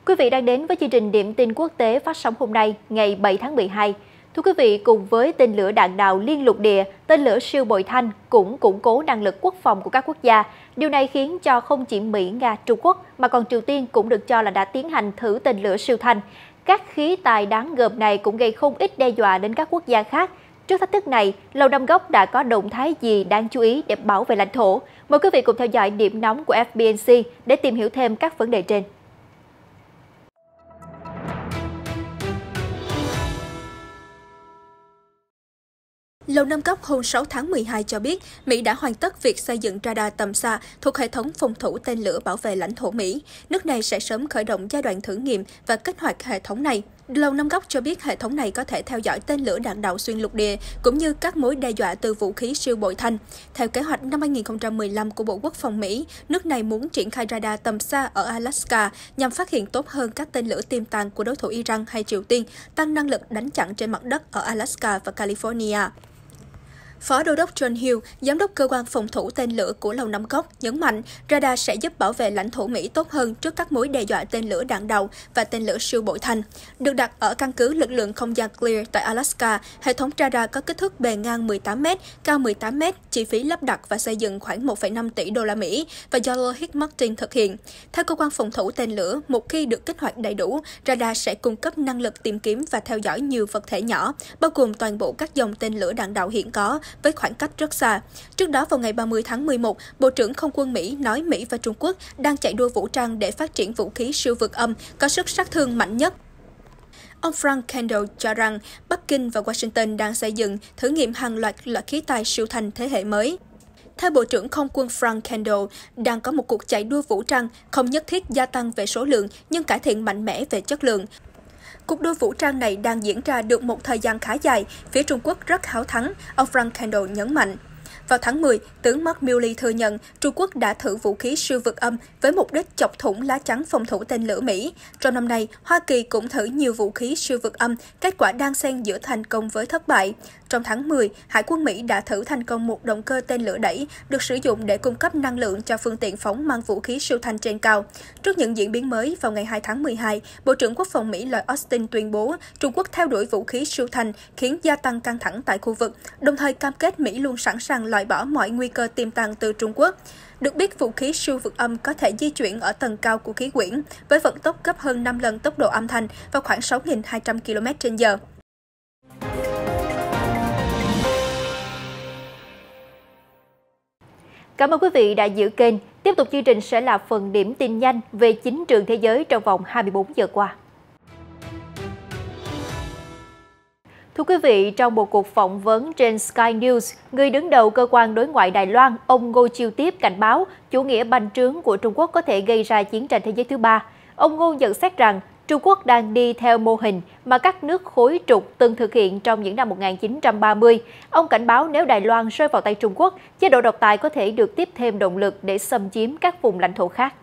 Quý vị đang đến với chương trình Điểm tin quốc tế phát sóng hôm nay, ngày 7 tháng 12. Thưa quý vị, cùng với tên lửa đạn đạo liên lục địa, tên lửa siêu bội thanh cũng củng cố năng lực quốc phòng của các quốc gia. Điều này khiến cho không chỉ Mỹ, Nga, Trung Quốc mà còn Triều Tiên cũng được cho là đã tiến hành thử tên lửa siêu thanh. Các khí tài đáng gờm này cũng gây không ít đe dọa đến các quốc gia khác. Trước thách thức này, Lầu Năm Góc đã có động thái gì đáng chú ý để bảo vệ lãnh thổ? Mời quý vị cùng theo dõi điểm nóng của FBNC để tìm hiểu thêm các vấn đề trên. Lầu Năm Góc hôm 6 tháng 12 cho biết Mỹ đã hoàn tất việc xây dựng radar tầm xa thuộc hệ thống phòng thủ tên lửa bảo vệ lãnh thổ Mỹ. Nước này sẽ sớm khởi động giai đoạn thử nghiệm và kích hoạt hệ thống này. Lầu Năm Góc cho biết hệ thống này có thể theo dõi tên lửa đạn đạo xuyên lục địa cũng như các mối đe dọa từ vũ khí siêu bội thanh. Theo kế hoạch năm 2015 của Bộ Quốc phòng Mỹ, nước này muốn triển khai radar tầm xa ở Alaska nhằm phát hiện tốt hơn các tên lửa tiềm tàng của đối thủ Iran hay Triều Tiên, tăng năng lực đánh chặn trên mặt đất ở Alaska và California. Phó Đô đốc John Hill, Giám đốc Cơ quan phòng thủ tên lửa của Lầu Năm Góc, nhấn mạnh radar sẽ giúp bảo vệ lãnh thổ Mỹ tốt hơn trước các mối đe dọa tên lửa đạn đạo và tên lửa siêu bội thanh. Được đặt ở căn cứ lực lượng không gian Clear tại Alaska, hệ thống radar có kích thước bề ngang 18 m, cao 18 m, chi phí lắp đặt và xây dựng khoảng 1,5 tỷ đô la Mỹ và do Lockheed Martin thực hiện. Theo Cơ quan phòng thủ tên lửa, một khi được kích hoạt đầy đủ, radar sẽ cung cấp năng lực tìm kiếm và theo dõi nhiều vật thể nhỏ, bao gồm toàn bộ các dòng tên lửa đạn đạo hiện có, với khoảng cách rất xa. Trước đó vào ngày 30 tháng 11, Bộ trưởng Không quân Mỹ nói Mỹ và Trung Quốc đang chạy đua vũ trang để phát triển vũ khí siêu vượt âm có sức sát thương mạnh nhất. Ông Frank Kendall cho rằng Bắc Kinh và Washington đang xây dựng, thử nghiệm hàng loạt loại khí tài siêu thanh thế hệ mới. Theo Bộ trưởng Không quân Frank Kendall, đang có một cuộc chạy đua vũ trang không nhất thiết gia tăng về số lượng nhưng cải thiện mạnh mẽ về chất lượng. Cuộc đua vũ trang này đang diễn ra được một thời gian khá dài, phía Trung Quốc rất háo thắng, ông Frank Kendall nhấn mạnh. Vào tháng 10, tướng Mark Milley thừa nhận Trung Quốc đã thử vũ khí siêu vượt âm với mục đích chọc thủng lá chắn phòng thủ tên lửa Mỹ. Trong năm nay, Hoa Kỳ cũng thử nhiều vũ khí siêu vượt âm, kết quả đang xen giữa thành công với thất bại. Trong tháng 10, Hải quân Mỹ đã thử thành công một động cơ tên lửa đẩy được sử dụng để cung cấp năng lượng cho phương tiện phóng mang vũ khí siêu thanh trên cao. Trước những diễn biến mới, vào ngày 2 tháng 12, Bộ trưởng Quốc phòng Mỹ Lloyd Austin tuyên bố Trung Quốc theo đuổi vũ khí siêu thanh khiến gia tăng căng thẳng tại khu vực, đồng thời cam kết Mỹ luôn sẵn sàng loại bỏ mọi nguy cơ tiềm tàng từ Trung Quốc. Được biết, vũ khí siêu vượt âm có thể di chuyển ở tầng cao của khí quyển với vận tốc gấp hơn 5 lần tốc độ âm thanh và khoảng 6.200 km/h. Cảm ơn quý vị đã giữ kênh. Tiếp tục chương trình sẽ là phần điểm tin nhanh về chính trường thế giới trong vòng 24 giờ qua. Thưa quý vị, trong một cuộc phỏng vấn trên Sky News, người đứng đầu cơ quan đối ngoại Đài Loan, ông Ngô Chiêu Tiếp cảnh báo chủ nghĩa bành trướng của Trung Quốc có thể gây ra chiến tranh thế giới thứ ba. Ông Ngô nhận xét rằng Trung Quốc đang đi theo mô hình mà các nước khối trục từng thực hiện trong những năm 1930. Ông cảnh báo nếu Đài Loan rơi vào tay Trung Quốc, chế độ độc tài có thể được tiếp thêm động lực để xâm chiếm các vùng lãnh thổ khác.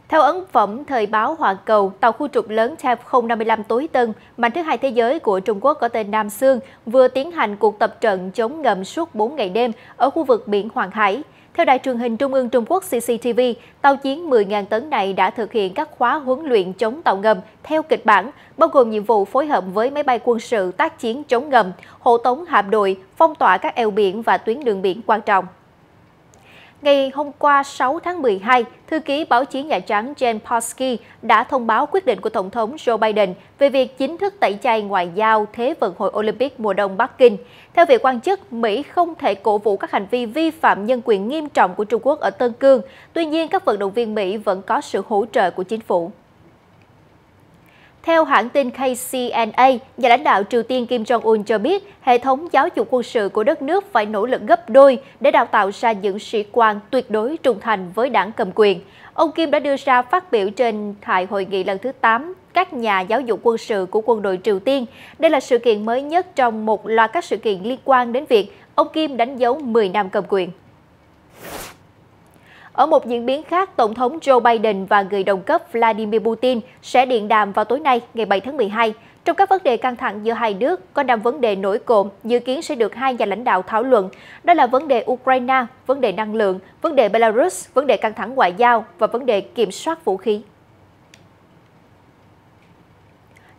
Theo ấn phẩm Thời báo Hoàn Cầu, tàu khu trục lớn TAP 055 tối tân, mạnh thứ hai thế giới của Trung Quốc có tên Nam Sương, vừa tiến hành cuộc tập trận chống ngầm suốt 4 ngày đêm ở khu vực biển Hoàng Hải. Theo Đài truyền hình Trung ương Trung Quốc CCTV, tàu chiến 10.000 tấn này đã thực hiện các khóa huấn luyện chống tàu ngầm theo kịch bản, bao gồm nhiệm vụ phối hợp với máy bay quân sự tác chiến chống ngầm, hộ tống hạm đội, phong tỏa các eo biển và tuyến đường biển quan trọng. Ngày hôm qua 6 tháng 12, thư ký báo chí Nhà Trắng Jen Psaki đã thông báo quyết định của Tổng thống Joe Biden về việc chính thức tẩy chay ngoại giao Thế vận hội Olympic mùa đông Bắc Kinh. Theo vị quan chức, Mỹ không thể cổ vũ các hành vi vi phạm nhân quyền nghiêm trọng của Trung Quốc ở Tân Cương. Tuy nhiên, các vận động viên Mỹ vẫn có sự hỗ trợ của chính phủ. Theo hãng tin KCNA, nhà lãnh đạo Triều Tiên Kim Jong-un cho biết hệ thống giáo dục quân sự của đất nước phải nỗ lực gấp đôi để đào tạo ra những sĩ quan tuyệt đối trung thành với đảng cầm quyền. Ông Kim đã đưa ra phát biểu trên tại hội nghị lần thứ 8 các nhà giáo dục quân sự của quân đội Triều Tiên. Đây là sự kiện mới nhất trong một loạt các sự kiện liên quan đến việc ông Kim đánh dấu 10 năm cầm quyền. Ở một diễn biến khác, Tổng thống Joe Biden và người đồng cấp Vladimir Putin sẽ điện đàm vào tối nay, ngày 7 tháng 12. Trong các vấn đề căng thẳng giữa hai nước, có 5 vấn đề nổi cộm dự kiến sẽ được hai nhà lãnh đạo thảo luận. Đó là vấn đề Ukraine, vấn đề năng lượng, vấn đề Belarus, vấn đề căng thẳng ngoại giao và vấn đề kiểm soát vũ khí.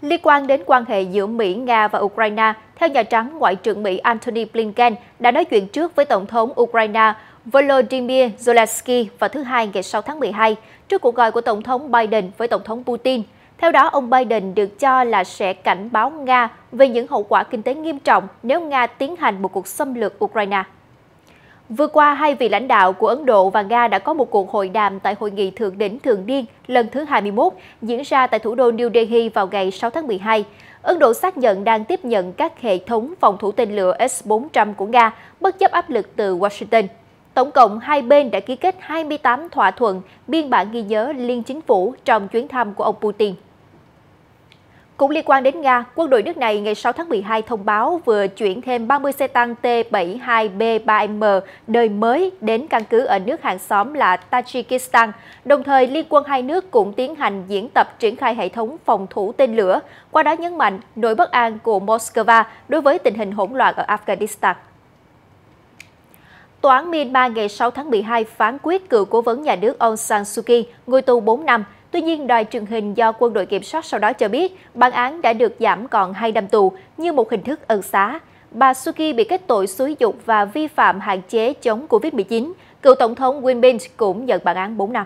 Liên quan đến quan hệ giữa Mỹ, Nga và Ukraine, theo Nhà Trắng, Ngoại trưởng Mỹ Antony Blinken đã nói chuyện trước với Tổng thống Ukraine Volodymyr Zelensky vào thứ Hai ngày 6 tháng 12, trước cuộc gọi của Tổng thống Biden với Tổng thống Putin. Theo đó, ông Biden được cho là sẽ cảnh báo Nga về những hậu quả kinh tế nghiêm trọng nếu Nga tiến hành một cuộc xâm lược Ukraine. Vừa qua, hai vị lãnh đạo của Ấn Độ và Nga đã có một cuộc hội đàm tại Hội nghị Thượng đỉnh thường niên lần thứ 21 diễn ra tại thủ đô New Delhi vào ngày 6 tháng 12. Ấn Độ xác nhận đang tiếp nhận các hệ thống phòng thủ tên lửa S-400 của Nga, bất chấp áp lực từ Washington. Tổng cộng, hai bên đã ký kết 28 thỏa thuận, biên bản ghi nhớ liên chính phủ trong chuyến thăm của ông Putin. Cũng liên quan đến Nga, quân đội nước này ngày 6 tháng 12 thông báo vừa chuyển thêm 30 xe tăng T-72B3M đời mới đến căn cứ ở nước hàng xóm là Tajikistan. Đồng thời, liên quân hai nước cũng tiến hành diễn tập triển khai hệ thống phòng thủ tên lửa, qua đó nhấn mạnh nỗi bất an của Moscow đối với tình hình hỗn loạn ở Afghanistan. Tòa án Myanmar ngày 6 tháng 12 phán quyết cựu cố vấn nhà nước Aung San Suu Kyi ngồi tù 4 năm. Tuy nhiên, đài truyền hình do quân đội kiểm soát sau đó cho biết bản án đã được giảm còn 2 năm tù như một hình thức ân xá. Bà Suu Kyi bị kết tội xúi giục và vi phạm hạn chế chống Covid-19. Cựu Tổng thống Win Myint cũng nhận bản án 4 năm.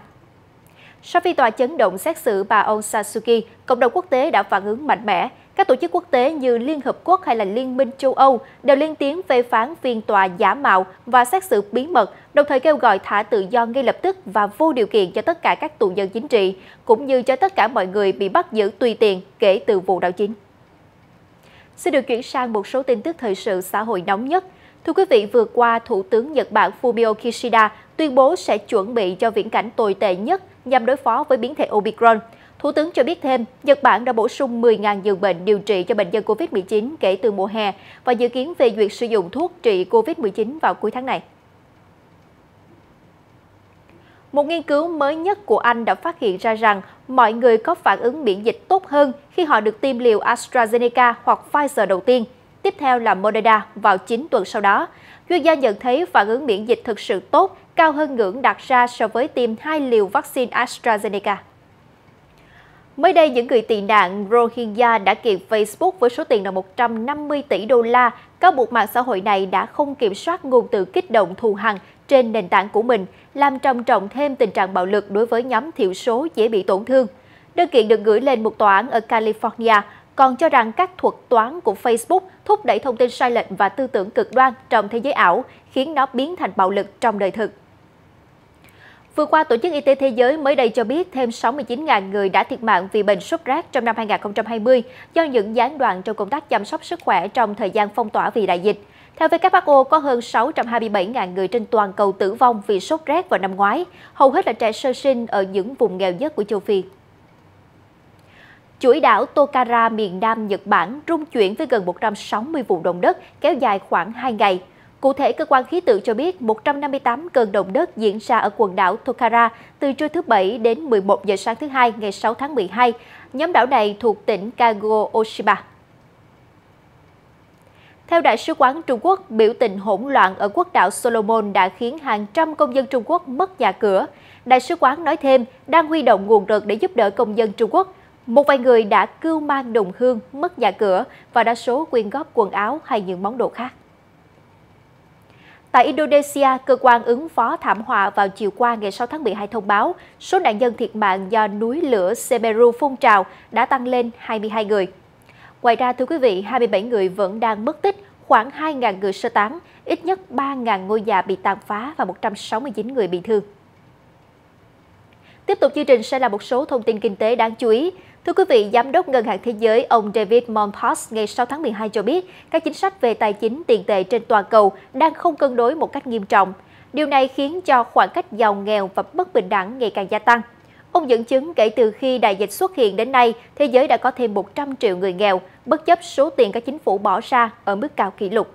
Sau phiên tòa chấn động xét xử bà Aung San Suu Kyi, cộng đồng quốc tế đã phản ứng mạnh mẽ. Các tổ chức quốc tế như Liên Hợp Quốc hay là Liên minh châu Âu đều lên tiếng phê phán phiên tòa giả mạo và xét xử bí mật, đồng thời kêu gọi thả tự do ngay lập tức và vô điều kiện cho tất cả các tù nhân chính trị, cũng như cho tất cả mọi người bị bắt giữ tùy tiện kể từ vụ đảo chính. Xin được chuyển sang một số tin tức thời sự xã hội nóng nhất. Thưa quý vị, vừa qua, Thủ tướng Nhật Bản Fumio Kishida tuyên bố sẽ chuẩn bị cho viễn cảnh tồi tệ nhất nhằm đối phó với biến thể Omicron. Thủ tướng cho biết thêm, Nhật Bản đã bổ sung 10.000 giường bệnh điều trị cho bệnh nhân COVID-19 kể từ mùa hè và dự kiến phê duyệt sử dụng thuốc trị COVID-19 vào cuối tháng này. Một nghiên cứu mới nhất của Anh đã phát hiện ra rằng mọi người có phản ứng miễn dịch tốt hơn khi họ được tiêm liều AstraZeneca hoặc Pfizer đầu tiên, tiếp theo là Moderna vào 9 tuần sau đó. Chuyên gia nhận thấy phản ứng miễn dịch thực sự tốt, cao hơn ngưỡng đặt ra so với tiêm 2 liều vaccine AstraZeneca. Mới đây, những người tị nạn Rohingya đã kiện Facebook với số tiền là 150 tỷ đô la, cáo buộc mạng xã hội này đã không kiểm soát ngôn từ kích động thù hằn trên nền tảng của mình, làm trầm trọng thêm tình trạng bạo lực đối với nhóm thiểu số dễ bị tổn thương. Đơn kiện được gửi lên một tòa án ở California, còn cho rằng các thuật toán của Facebook thúc đẩy thông tin sai lệch và tư tưởng cực đoan trong thế giới ảo, khiến nó biến thành bạo lực trong đời thực. Vừa qua, Tổ chức Y tế Thế giới mới đây cho biết thêm 69.000 người đã thiệt mạng vì bệnh sốt rét trong năm 2020 do những gián đoạn trong công tác chăm sóc sức khỏe trong thời gian phong tỏa vì đại dịch. Theo WHO, có hơn 627.000 người trên toàn cầu tử vong vì sốt rét vào năm ngoái, hầu hết là trẻ sơ sinh ở những vùng nghèo nhất của châu Phi. Chuỗi đảo Tokara miền Nam Nhật Bản rung chuyển với gần 160 vụ động đất kéo dài khoảng 2 ngày. Cụ thể, cơ quan khí tượng cho biết 158 cơn động đất diễn ra ở quần đảo Tokara từ trưa thứ Bảy đến 11 giờ sáng thứ Hai ngày 6 tháng 12. Nhóm đảo này thuộc tỉnh Kago Oshiba. Theo Đại sứ quán Trung Quốc, biểu tình hỗn loạn ở quốc đảo Solomon đã khiến hàng trăm công dân Trung Quốc mất nhà cửa. Đại sứ quán nói thêm đang huy động nguồn lực để giúp đỡ công dân Trung Quốc. Một vài người đã cưu mang đồng hương, mất nhà cửa và đa số quyên góp quần áo hay những món đồ khác. Tại Indonesia, cơ quan ứng phó thảm họa vào chiều qua ngày 6 tháng 12 thông báo số nạn nhân thiệt mạng do núi lửa Semeru phun trào đã tăng lên 22 người. Ngoài ra, thưa quý vị, 27 người vẫn đang mất tích, khoảng 2.000 người sơ tán, ít nhất 3.000 ngôi nhà bị tàn phá và 169 người bị thương. Tiếp tục chương trình sẽ là một số thông tin kinh tế đáng chú ý. Thưa quý vị, Giám đốc Ngân hàng Thế giới ông David Malpass ngày 6 tháng 12 cho biết các chính sách về tài chính tiền tệ trên toàn cầu đang không cân đối một cách nghiêm trọng. Điều này khiến cho khoảng cách giàu nghèo và bất bình đẳng ngày càng gia tăng. Ông dẫn chứng kể từ khi đại dịch xuất hiện đến nay, thế giới đã có thêm 100 triệu người nghèo, bất chấp số tiền các chính phủ bỏ ra ở mức cao kỷ lục.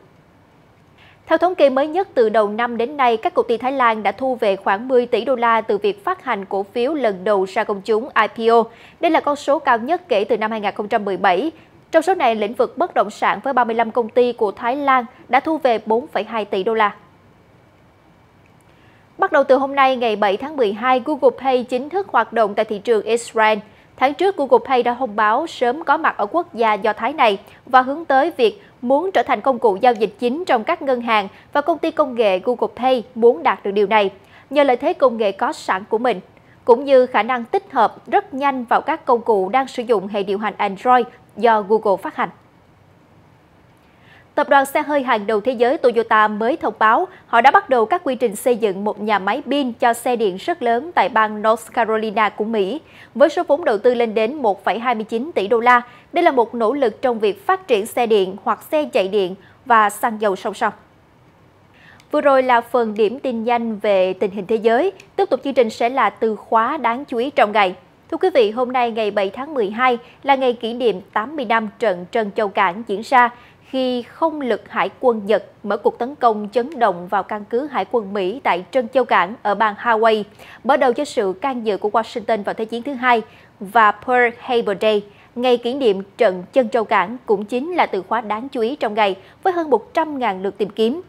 Theo thống kê mới nhất từ đầu năm đến nay, các công ty Thái Lan đã thu về khoảng 10 tỷ đô la từ việc phát hành cổ phiếu lần đầu ra công chúng IPO. Đây là con số cao nhất kể từ năm 2017. Trong số này, lĩnh vực bất động sản với 35 công ty của Thái Lan đã thu về 4,2 tỷ đô la. Bắt đầu từ hôm nay, ngày 7 tháng 12, Google Pay chính thức hoạt động tại thị trường Israel. Tháng trước, Google Pay đã thông báo sớm có mặt ở quốc gia Do Thái này và hướng tới việc muốn trở thành công cụ giao dịch chính trong các ngân hàng, và công ty công nghệ Google Pay muốn đạt được điều này nhờ lợi thế công nghệ có sẵn của mình, cũng như khả năng tích hợp rất nhanh vào các công cụ đang sử dụng hệ điều hành Android do Google phát hành. Tập đoàn xe hơi hàng đầu thế giới Toyota mới thông báo họ đã bắt đầu các quy trình xây dựng một nhà máy pin cho xe điện rất lớn tại bang North Carolina của Mỹ, với số vốn đầu tư lên đến 1,29 tỷ đô la. Đây là một nỗ lực trong việc phát triển xe điện hoặc xe chạy điện và xăng dầu song song. Vừa rồi là phần điểm tin nhanh về tình hình thế giới. Tiếp tục chương trình sẽ là từ khóa đáng chú ý trong ngày. Thưa quý vị, hôm nay ngày 7 tháng 12 là ngày kỷ niệm 80 năm trận Trân Châu Cảng diễn ra, khi không lực hải quân Nhật mở cuộc tấn công chấn động vào căn cứ hải quân Mỹ tại Trân Châu Cảng ở bang Hawaii, mở đầu cho sự can dự của Washington vào Thế chiến thứ hai, và Pearl Harbor Day, ngày kỷ niệm trận Trân Châu Cảng, cũng chính là từ khóa đáng chú ý trong ngày, với hơn 100.000 lượt tìm kiếm.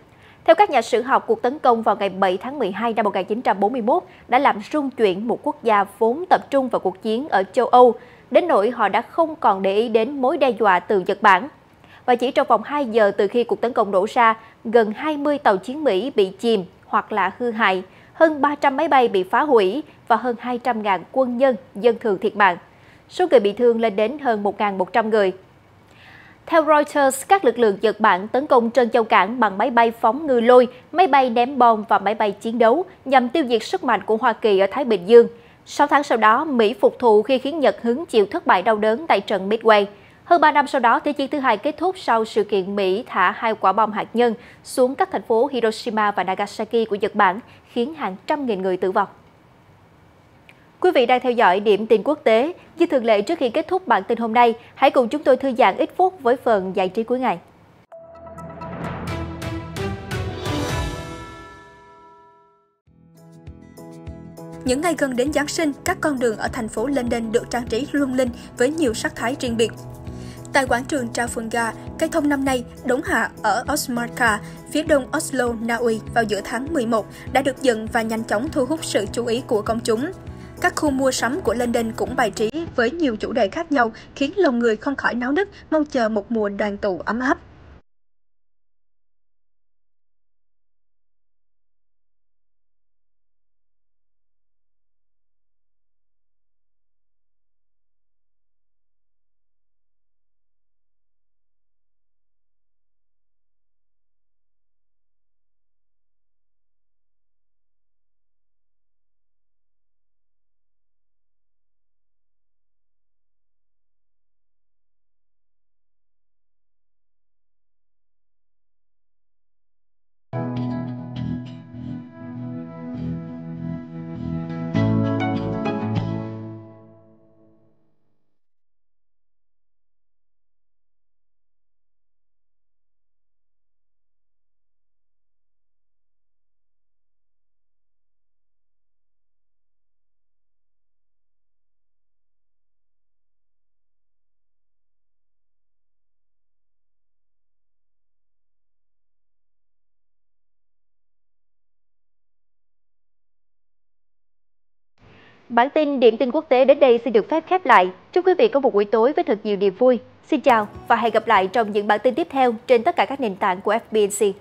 Theo các nhà sử học, cuộc tấn công vào ngày 7 tháng 12 năm 1941 đã làm rung chuyển một quốc gia vốn tập trung vào cuộc chiến ở châu Âu, đến nỗi họ đã không còn để ý đến mối đe dọa từ Nhật Bản. Và chỉ trong vòng 2 giờ từ khi cuộc tấn công nổ ra, gần 20 tàu chiến Mỹ bị chìm hoặc là hư hại, hơn 300 máy bay bị phá hủy và hơn 200.000 quân nhân, dân thường thiệt mạng. Số người bị thương lên đến hơn 1.100 người. Theo Reuters, các lực lượng Nhật Bản tấn công Trân Châu Cảng bằng máy bay phóng ngư lôi, máy bay ném bom và máy bay chiến đấu nhằm tiêu diệt sức mạnh của Hoa Kỳ ở Thái Bình Dương. 6 tháng sau đó, Mỹ phục thù khi khiến Nhật hứng chịu thất bại đau đớn tại trận Midway. Hơn 3 năm sau đó, Thế chiến thứ hai kết thúc sau sự kiện Mỹ thả 2 quả bom hạt nhân xuống các thành phố Hiroshima và Nagasaki của Nhật Bản, khiến hàng trăm nghìn người tử vong. Quý vị đang theo dõi điểm tin quốc tế. Như thường lệ, trước khi kết thúc bản tin hôm nay, hãy cùng chúng tôi thư giãn ít phút với phần giải trí cuối ngày. Những ngày gần đến Giáng sinh, các con đường ở thành phố London được trang trí lung linh với nhiều sắc thái riêng biệt. Tại quảng trường Trafalgar, cây thông năm nay đốn hạ ở Osmarka, phía đông Oslo, Na Uy vào giữa tháng 11 đã được dựng và nhanh chóng thu hút sự chú ý của công chúng. Các khu mua sắm của London cũng bài trí với nhiều chủ đề khác nhau, khiến lòng người không khỏi náo nức, mong chờ một mùa đoàn tụ ấm áp. Bản tin điểm tin quốc tế đến đây xin được phép khép lại. Chúc quý vị có một buổi tối với thật nhiều niềm vui. Xin chào và hẹn gặp lại trong những bản tin tiếp theo trên tất cả các nền tảng của FBNC.